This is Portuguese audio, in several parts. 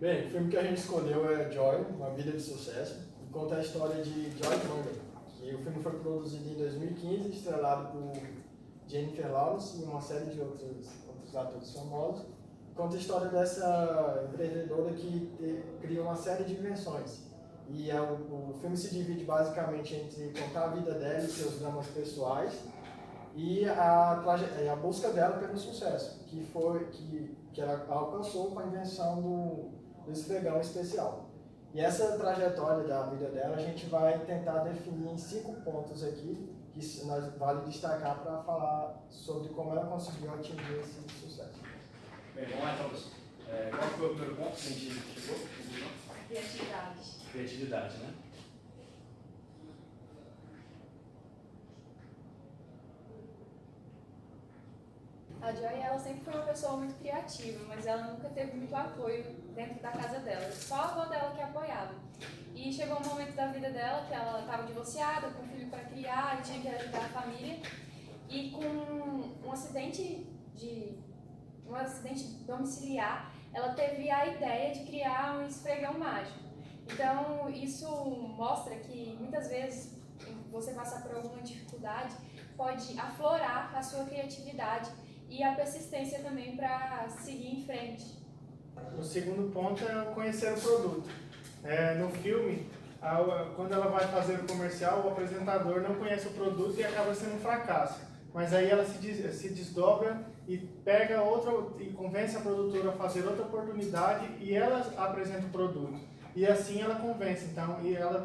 Bem, o filme que a gente escolheu é Joy, Uma Vida de Sucesso, e conta a história de Joy Morgan. E o filme foi produzido em 2015, estrelado por Jennifer Lawrence e uma série de outros atores famosos. Conta a história dessa empreendedora que cria uma série de invenções. E o filme se divide basicamente entre contar a vida dela e seus dramas pessoais e a busca dela pelo sucesso, que ela alcançou com a invenção do esfregão especial. E essa trajetória da vida dela a gente vai tentar definir em 5 pontos aqui, que nós vale destacar para falar sobre como ela conseguiu atingir esse sucesso. Bem, vamos lá então, pessoal. Qual foi o primeiro ponto que a gente chegou? Criatividade. Criatividade, né? A Joy, ela sempre foi uma pessoa muito criativa, mas ela nunca teve muito apoio dentro da casa dela. Só a avó dela que apoiava. E chegou um momento da vida dela que ela estava divorciada, com um filho para criar, e tinha que ajudar a família. E com um acidente domiciliar, ela teve a ideia de criar um esfregão mágico. Então, isso mostra que muitas vezes você passar por alguma dificuldade pode aflorar a sua criatividade e a persistência também para seguir em frente. O segundo ponto é conhecer o produto. No filme, quando ela vai fazer o comercial, o apresentador não conhece o produto e acaba sendo um fracasso. Mas aí ela se desdobra e pega e convence a produtora a fazer outra oportunidade e ela apresenta o produto. E assim ela convence. Então,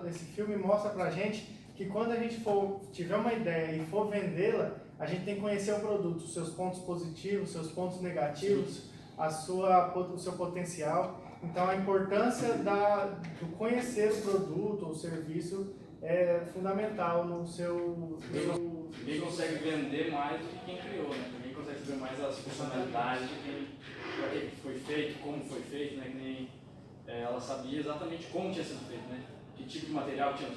esse filme mostra pra gente que quando a gente tiver uma ideia e for vendê-la, a gente tem que conhecer o produto, os seus pontos positivos, os seus pontos negativos, o seu potencial. Então, a importância do conhecer o produto ou o serviço é fundamental no seu... Ninguém consegue vender mais do que quem criou, né? Ninguém consegue saber mais as funcionalidades de para que foi feito, como foi feito, né? Que nem ela sabia exatamente como tinha sido feito, né? Que tipo de material tinha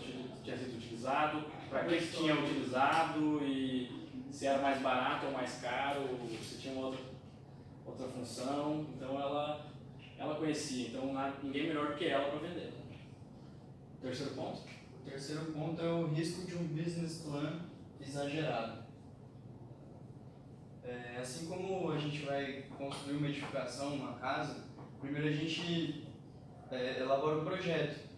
sido utilizado, para que tinha utilizado e se era mais barato ou mais caro, se tinha outra função. Então ela conhecia, então ninguém melhor do que ela para vender. Terceiro ponto? O terceiro ponto é o risco de um business plan exagerado. Assim como a gente vai construir uma edificação, uma casa, primeiro a gente elabora um projeto.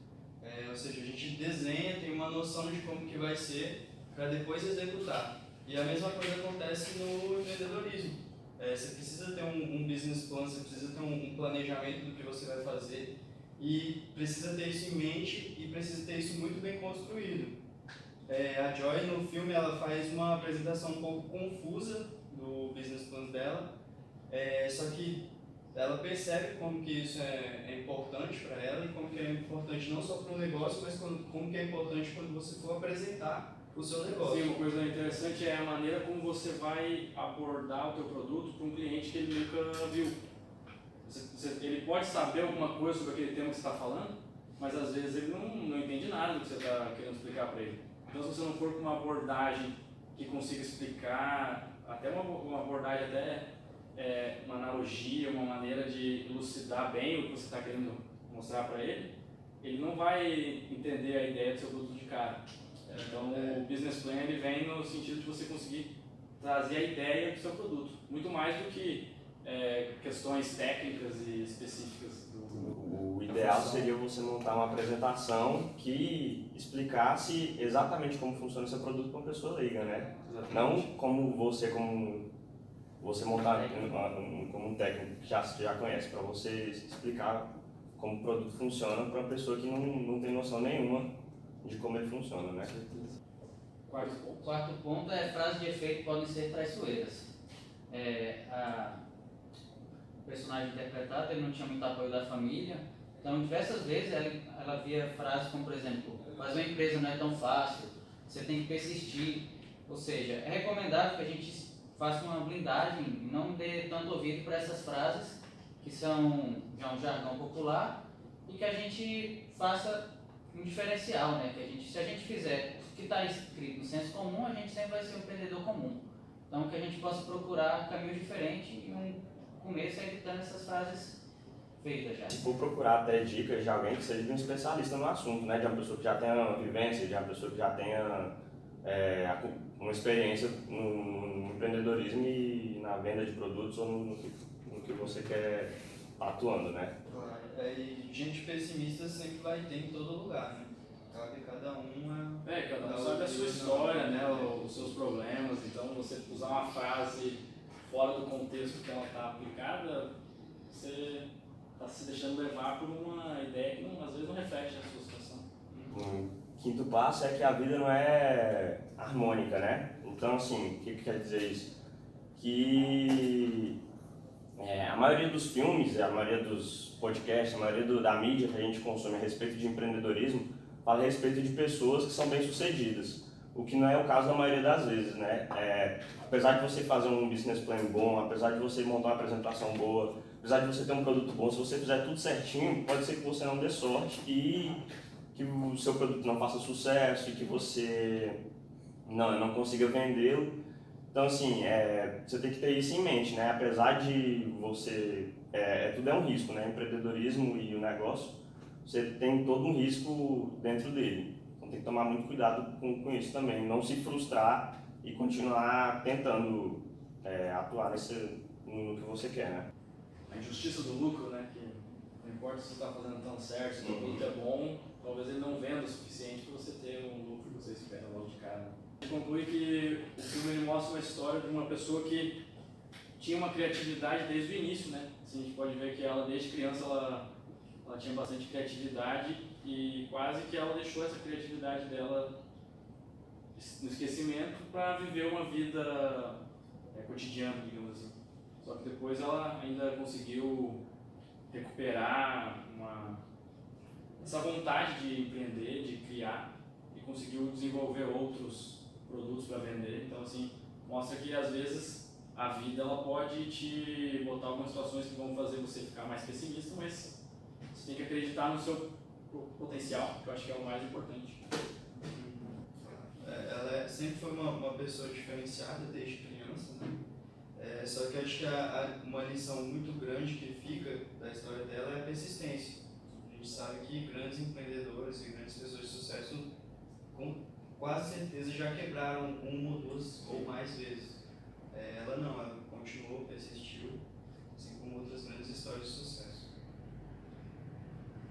Ou seja, a gente desenha, tem uma noção de como que vai ser, para depois executar. E a mesma coisa acontece no empreendedorismo. Você precisa ter um business plan, você precisa ter um planejamento do que você vai fazer, e precisa ter isso em mente e precisa ter isso muito bem construído. A Joy, no filme, ela faz uma apresentação um pouco confusa do business plan dela, só que ela percebe como que isso é importante para ela e como que é importante não só para o negócio, mas como que é importante quando você for apresentar o seu negócio. Sim, uma coisa interessante é a maneira como você vai abordar o teu produto para um cliente que ele nunca viu. Ele pode saber alguma coisa sobre aquele tema que você está falando, mas às vezes ele não entende nada do que você está querendo explicar para ele. Então, se você não for com uma abordagem que consiga explicar, até uma abordagem uma analogia, uma maneira de elucidar bem o que você está querendo mostrar para ele, ele não vai entender a ideia do seu produto de cara. Então, o business plan ele vem no sentido de você conseguir trazer a ideia do seu produto, muito mais do que questões técnicas e específicas. O ideal seria você montar uma apresentação que explicasse exatamente como funciona o seu produto para uma pessoa leiga, né? Exatamente. Não como você montar como um técnico que já conhece, para você explicar como o produto funciona para uma pessoa que não tem noção nenhuma de como ele funciona, né? Quarto ponto é frases de efeito podem ser traiçoeiras. O personagem interpretado ele não tinha muito apoio da família, então diversas vezes ela via frases como, por exemplo, fazer uma empresa não é tão fácil, você tem que persistir. Ou seja, é recomendável que a gente faça uma blindagem e não dê tanto ouvido para essas frases que são já um jargão popular e que a gente faça um diferencial, né? Se a gente fizer o que está escrito no senso comum, a gente sempre vai ser um empreendedor comum. Então, que a gente possa procurar caminhos diferentes e um começo evitando essas frases feita já. E vou procurar até dicas de alguém que seja um especialista no assunto, né? De uma pessoa que já tenha vivência, de uma pessoa que já tenha uma experiência no empreendedorismo e na venda de produtos ou no que você quer estar atuando, né? Claro. E gente pessimista sempre vai ter em todo lugar, né? Cabe cada um Cada um sabe a sua história, né? Os seus problemas. Então, você usar uma frase fora do contexto que ela está aplicada, você está se deixando levar por uma ideia que às vezes não reflete a sua situação. O quinto passo é que a vida não é harmônica, né? Então, assim, o que quer dizer isso? Que a maioria dos filmes, a maioria dos podcasts, a maioria da mídia que a gente consome a respeito de empreendedorismo fala a respeito de pessoas que são bem-sucedidas, o que não é o caso da maioria das vezes, né? Apesar de você fazer um business plan bom, apesar de você montar uma apresentação boa, apesar de você ter um produto bom, se você fizer tudo certinho, pode ser que você não dê sorte e que o seu produto não faça sucesso e que você não consiga vendê-lo. Então, assim, você tem que ter isso em mente, né? Apesar de você... tudo é um risco, né? O empreendedorismo e o negócio, você tem todo um risco dentro dele. Então, tem que tomar muito cuidado com isso também. Não se frustrar e continuar tentando atuar no que você quer, né? A injustiça do lucro, né? Que não importa se você está fazendo tão certo, se o produto é bom, talvez ele não venda o suficiente para você ter um lucro que você espera logo de cara. A gente conclui que o filme ele mostra uma história de uma pessoa que tinha uma criatividade desde o início, né? Assim, a gente pode ver que ela, desde criança, ela tinha bastante criatividade e quase que ela deixou essa criatividade dela no esquecimento para viver uma vida cotidiana, digamos assim. Só que depois ela ainda conseguiu recuperar essa vontade de empreender, de criar, e conseguiu desenvolver outros produtos para vender. Então, assim, mostra que às vezes a vida ela pode te botar algumas situações que vão fazer você ficar mais pessimista, mas você tem que acreditar no seu potencial, que eu acho que é o mais importante. Ela sempre foi uma pessoa diferenciada desde criança, né? Só que acho que uma lição muito grande que fica da história dela é a persistência. A gente sabe que grandes empreendedores e grandes pessoas de sucesso, com quase certeza, já quebraram uma ou duas ou mais vezes. Ela não, ela continuou, persistiu, assim como outras grandes histórias de sucesso.